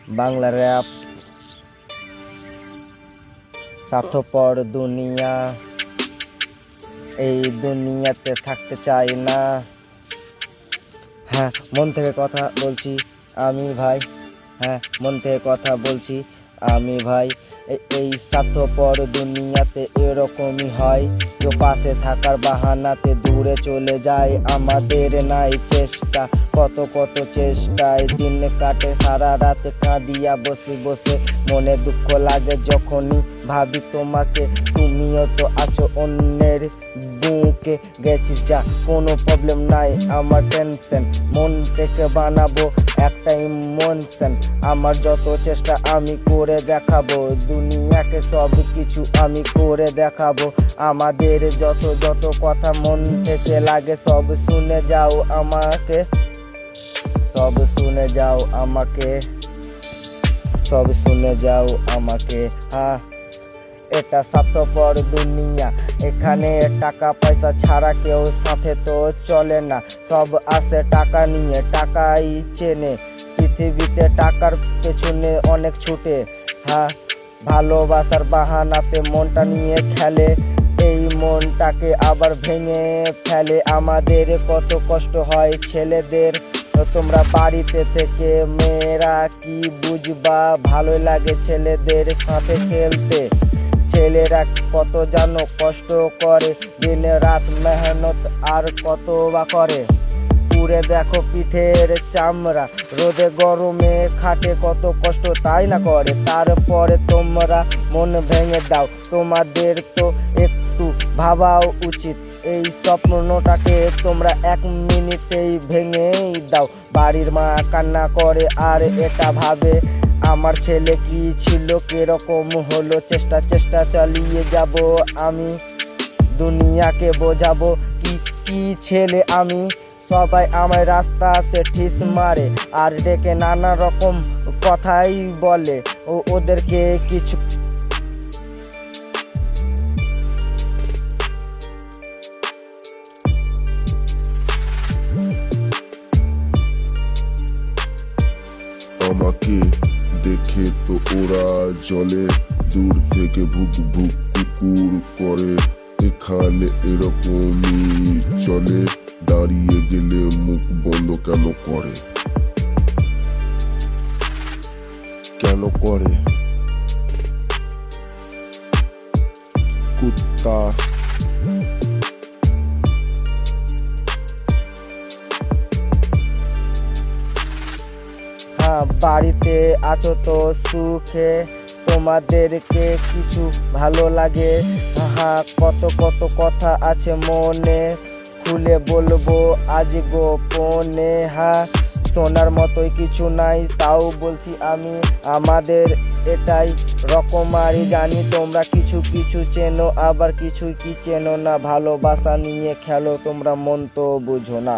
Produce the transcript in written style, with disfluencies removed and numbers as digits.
Bangla rap স্বার্থপর দুনিয়া, এই দুনিয়াতে থাকতে চাই না। হ্যাঁ, মন থেকে কথা বলছি আমি ভাই। হ্যাঁ, মন থেকে কথা বলছি আমি ভাই। এই স্বার্থপর দুনিয়াতে এরকমই হয়, কেউ পাশে থাকার বাহানাতে দূরে চলে যায়। আমাদের নাই চেষ্টা, কত কত চেষ্টায় দিন কাটে, সারা রাতে কাঁদিয়া বসে বসে। মনে দুঃখ লাগে যখনই ভাবি তোমাকে, তুমিও তো আছো অন্যের বুকে। গেছিস যা, কোনো প্রবলেম নাই আমার টেনশন। মন থেকে বানাবো একটা ইমোশন, আমার যত চেষ্টা আমি করে দেখাবো। দুনিয়াকে সব কিছু আমি করে দেখাবো। আমাদের যত যত কথা মন থেকে লাগে, সব শুনে যাও আমাকে, সব শুনে যাও আমাকে, সব শুনে যাও আমাকে। হ্যাঁ, এটা স্বার্থপর দুনিয়া, এখানে টাকা পয়সা ছাড়া কেউ সাথে তো চলে না। সব আসে টাকা নিয়ে, টাকাই চেনে। পৃথিবীতে টাকার পেছনে অনেক ছুটে। হ্যাঁ, ভালোবাসার বাহানাতে মনটা নিয়ে খেলে, এই মনটাকে আবার ভেঙে ফেলে। আমাদের কত কষ্ট হয় ছেলেদের, তোমরা বাড়িতে থেকে মেয়েরা কি বুঝবা। ভালো লাগে ছেলেদের সাথে খেলতে, ছেলেরা কত জানো কষ্ট করে, দিন রাত মেহনত আর কত বা করে। পুড়ে দেখো পিঠের চামড়া, রোদে গরমে খাটে কত কষ্ট তাই না করে। তারপরে তোমরা মন ভেঙে দাও, তোমাদের তো একটু ভাবাও উচিত। এই স্বপ্নটাকে তোমরা 1 মিনিটেই ভেঙেই দাও। বাড়ির মা কান্না করে আর এটা ভাবে, আমার ছেলে কি ছিল, কিরকম হলো। চেষ্টা চেষ্টা চালিয়ে যাব আমি, দুনিয়াকে বোঝাবো কি ছেলে আমি। সবাই আমায় রাস্তাতে ঠিস মারে আর ডেকে নানা রকম কথাই বলে, ওদেরকে কিছু আমাকে দেখে তো ওরা জলে, দূর থেকে ভুক ভুক কুকুর করে। এখানে এরকমই চলে, দাঁড়িয়ে গেলে মুখ বন্ধ কেন করে, কেন করে কুত্তা। বাড়িতে আছো তো সুখে, তোমাদেরকে কিছু ভালো লাগে। হ্যাঁ, কত কত কথা আছে মনে, খুলে বলবো আজ গোপনে। হ্যাঁ, শোনার মতোই কিছু নাই তাও বলছি আমি, আমাদের এটাই রকমারি জানি। তোমরা কিছু কিছু চেনো, আবার কিছু কি চেনো না। ভালোবাসা নিয়ে খেলো তোমরা, মন তো বুঝো না।